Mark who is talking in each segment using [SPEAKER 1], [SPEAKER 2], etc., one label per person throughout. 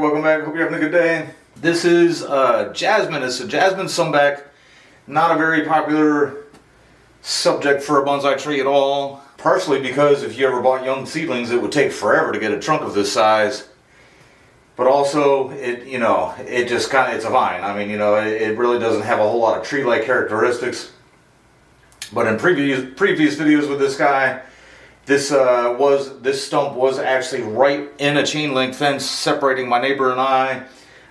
[SPEAKER 1] Alright, welcome back. Hope you're having a good day. This is Jasmine. It's a Jasmine Sumbac. Not a very popular subject for a bonsai tree at all. Partially because if you ever bought young seedlings, it would take forever to get a trunk of this size. But also, it just kind of, it's a vine. I mean, it really doesn't have a whole lot of tree-like characteristics. But in previous videos with this guy, this stump was actually right in a chain link fence separating my neighbor and I.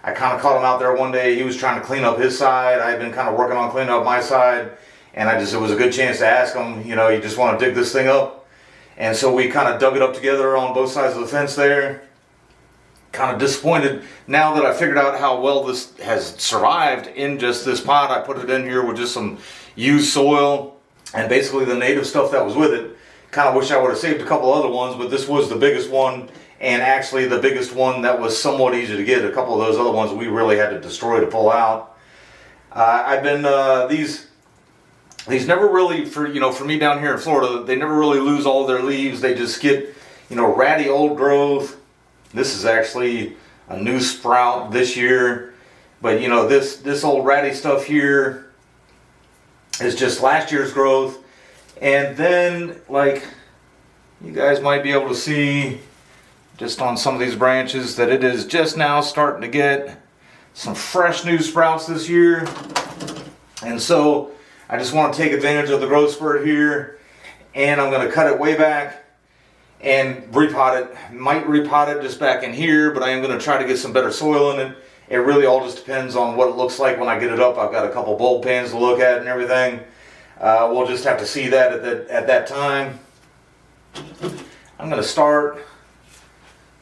[SPEAKER 1] I kind of caught him out there one day. He was trying to clean up his side. I had been kind of working on cleaning up my side, and it was a good chance to ask him, you just want to dig this thing up. And so we kind of dug it up together on both sides of the fence there. Kind of disappointed now that I figured out how well this has survived in just this pot. I put it in here with just some used soil and basically the native stuff that was with it. Kind of wish I would have saved a couple other ones, but this was the biggest one, and actually the biggest one that was somewhat easy to get. A couple of those other ones we really had to destroy to pull out. I've been these never really, for me down here in Florida, they never really lose all their leaves. They just get ratty old growth. This is actually a new sprout this year, but this old ratty stuff here is just last year's growth. And then, like, you guys might be able to see just on some of these branches that it is just now starting to get some fresh new sprouts this year. And so I just want to take advantage of the growth spurt here, and I'm going to cut it way back and repot it. Might repot it just back in here, but I am going to try to get some better soil in it. It really all just depends on what it looks like when I get it up. I've got a couple bulb pans to look at and everything. We'll just have to see that at that time. I'm going to start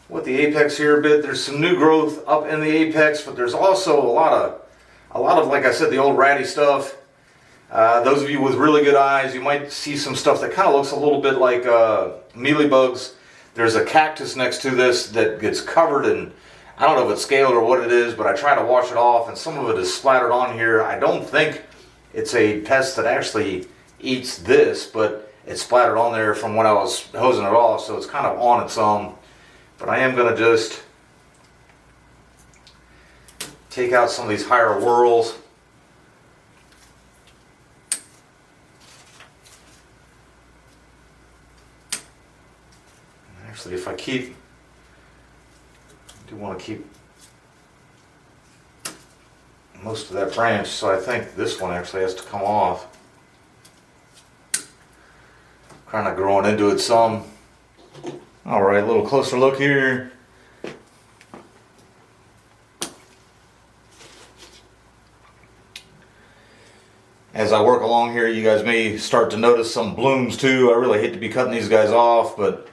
[SPEAKER 1] with the apex here a bit. There's some new growth up in the apex, but there's also a lot of, like I said, the old ratty stuff. Those of you with really good eyes, you might see some stuff that kind of looks a little bit like mealybugs. There's a cactus next to this that gets covered in, I don't know if it's scale or what it is, but I try to wash it off, and some of it is splattered on here. I don't think it's a pest that actually eats this, but it's splattered on there from when I was hosing it off, so it's kind of on its own. But I am going to just take out some of these higher whorls. Actually, if I do want to keep most of that branch, so I think this one actually has to come off. Kind of growing into it some. Alright, a little closer look here. As I work along here, you guys may start to notice some blooms too. I really hate to be cutting these guys off, but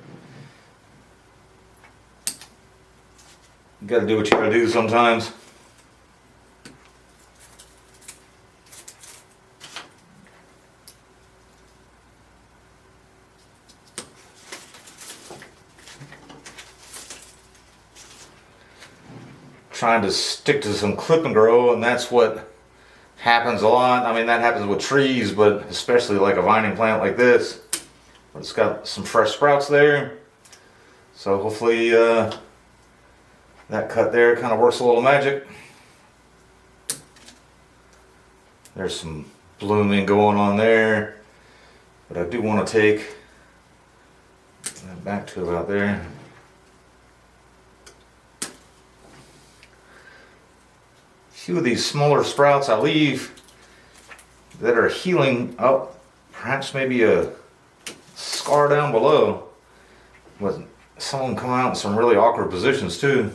[SPEAKER 1] you gotta do what you gotta do sometimes. Trying to stick to some clip and grow, and that's what happens a lot. I mean, that happens with trees, but especially like a vining plant like this. But it's got some fresh sprouts there, so hopefully that cut there kind of works a little magic. There's some blooming going on there, but I do want to take that back to about there. A few of these smaller sprouts I leave that are healing up, perhaps maybe a scar down below, but some of them come out in some really awkward positions too.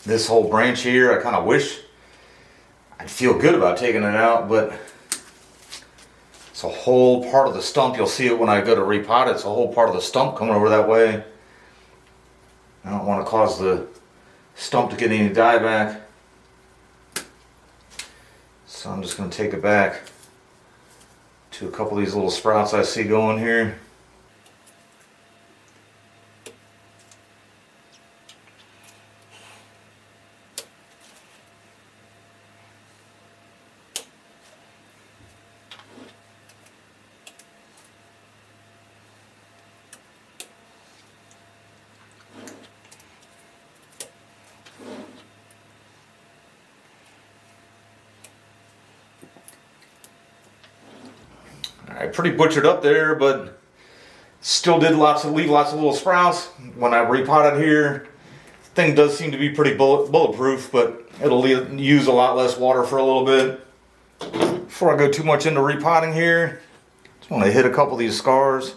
[SPEAKER 1] This whole branch here, I kind of wish I'd feel good about taking it out, but it's a whole part of the stump. You'll see it when I go to repot it. It's a whole part of the stump coming over that way. I don't want to cause the stump to get any dieback. So I'm just going to take it back to a couple of these little sprouts I see going here. I pretty butchered up there, but still did leave lots of little sprouts. When I repotted here, thing does seem to be pretty bulletproof, but it'll use a lot less water for a little bit. Before I go too much into repotting here, just want to hit a couple of these scars.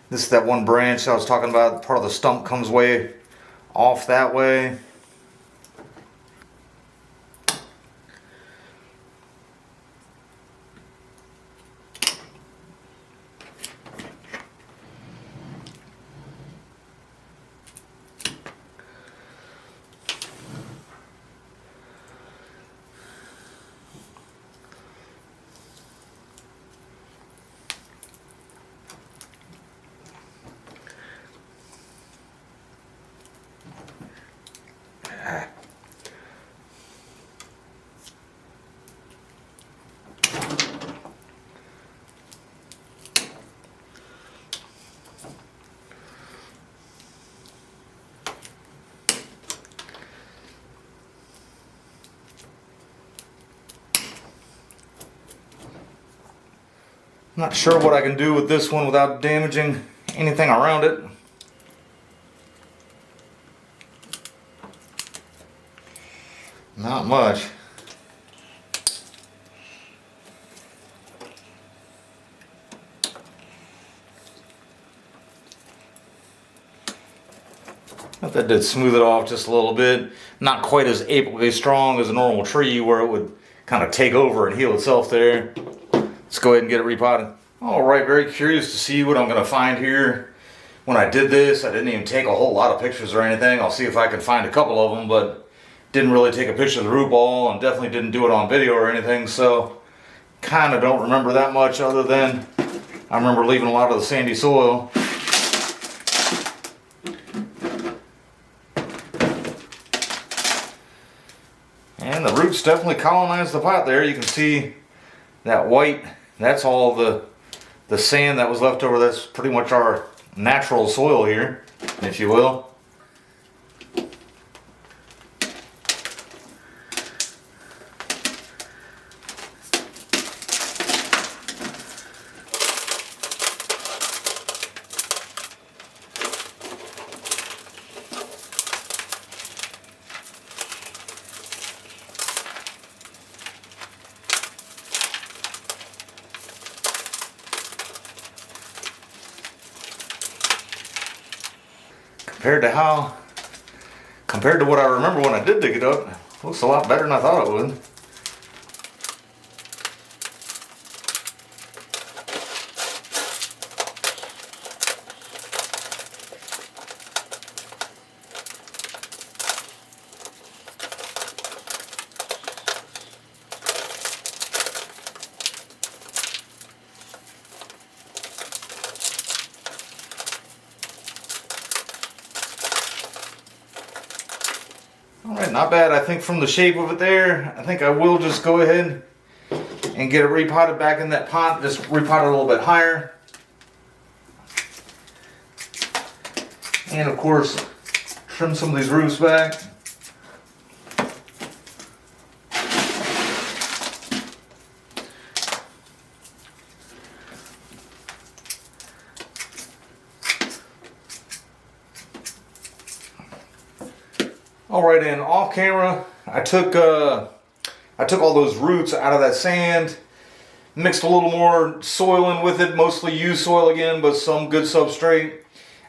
[SPEAKER 1] This is that one branch I was talking about. Part of the stump comes way off that way. Not sure what I can do with this one without damaging anything around it. Not much. But that did smooth it off just a little bit. Not quite as apically strong as a normal tree where it would kind of take over and heal itself there. Let's go ahead and get it repotted. Alright, very curious to see what I'm going to find here. When I did this, I didn't even take a whole lot of pictures or anything. I'll see if I can find a couple of them, but didn't really take a picture of the root ball and definitely didn't do it on video or anything, so kind of don't remember that much other than I remember leaving a lot of the sandy soil. And the roots definitely colonized the pot there. You can see that white. That's all the sand that was left over. That's pretty much our natural soil here, if you will. Compared to what I remember when I did dig it up, it looks a lot better than I thought it would. Alright, not bad. I think from the shape of it there, I think I will just go ahead and get it repotted back in that pot. Just repot it a little bit higher. And of course, trim some of these roots back. Alright, and off camera, I took all those roots out of that sand, mixed a little more soil in with it, mostly used soil again, but some good substrate.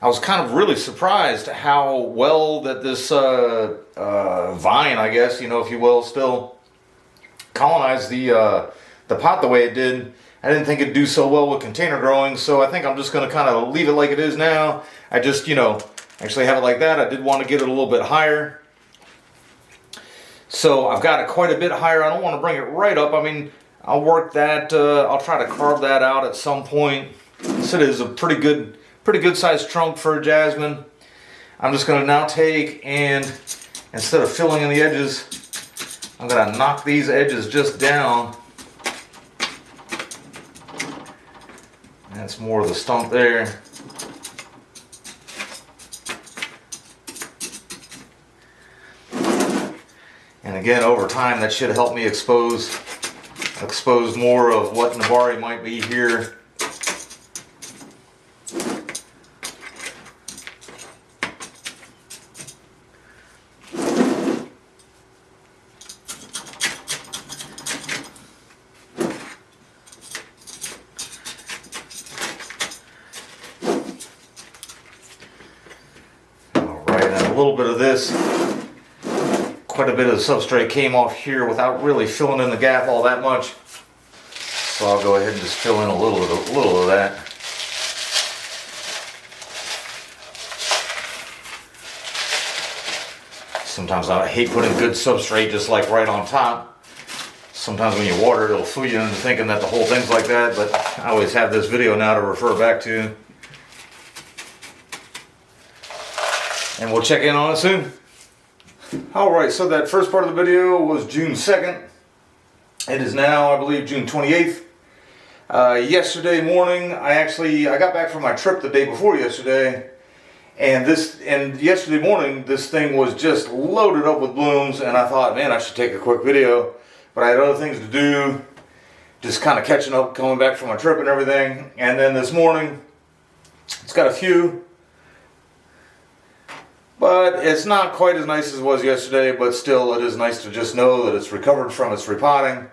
[SPEAKER 1] I was kind of really surprised how well that this vine, I guess, you know, if you will, still colonized the pot the way it did. I didn't think it'd do so well with container growing, so I think I'm just going to kind of leave it like it is now. I just, you know, actually have it like that. I did want to get it a little bit higher. So I've got it quite a bit higher. I don't want to bring it right up. I mean, I'll work that, I'll try to carve that out at some point. This is a pretty good sized trunk for a jasmine. I'm just going to now take and instead of filling in the edges, I'm going to knock these edges just down. That's more of the stump there. again, over time, that should help me expose more of what Nabari might be here. A little bit of this, quite a bit of the substrate came off here without really filling in the gap all that much. So I'll go ahead and just fill in a little of that. Sometimes I hate putting good substrate just like right on top. Sometimes when you water it, it'll fool you into thinking that the whole thing's like that, but I always have this video now to refer back to. And we'll check in on it soon. Alright, so that first part of the video was June 2nd. It is now, I believe, June 28th. Yesterday morning, I got back from my trip the day before yesterday. And yesterday morning, this thing was just loaded up with blooms. And I thought, man, I should take a quick video. But I had other things to do. Just kind of catching up, coming back from my trip and everything. And then this morning, it's got a few. But it's not quite as nice as it was yesterday, but still it is nice to just know that it's recovered from its repotting.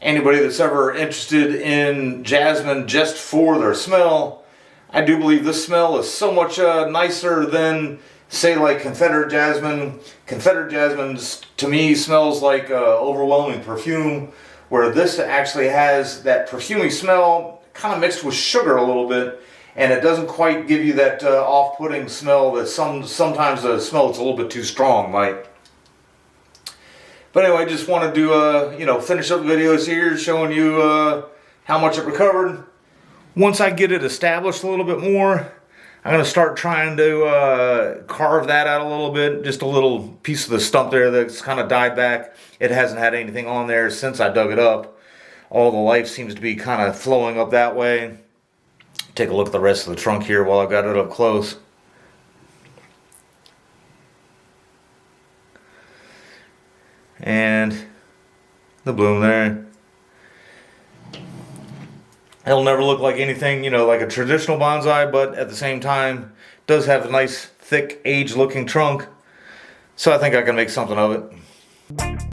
[SPEAKER 1] Anybody that's ever interested in jasmine just for their smell, I do believe this smell is so much nicer than, say, like Confederate jasmine. Confederate jasmine, to me, smells like overwhelming perfume, where this actually has that perfumey smell, kind of mixed with sugar a little bit. And it doesn't quite give you that off-putting smell that sometimes the smell is a little bit too strong, like. But anyway, I just wanted to finish up the videos here, showing you how much it recovered. Once I get it established a little bit more, I'm going to start trying to carve that out a little bit. Just a little piece of the stump there that's kind of died back. It hasn't had anything on there since I dug it up. All the life seems to be kind of flowing up that way. Take a look at the rest of the trunk here while I've got it up close. And the bloom there. It'll never look like anything, like a traditional bonsai, but at the same time, it does have a nice, thick, aged-looking trunk. So I think I can make something of it.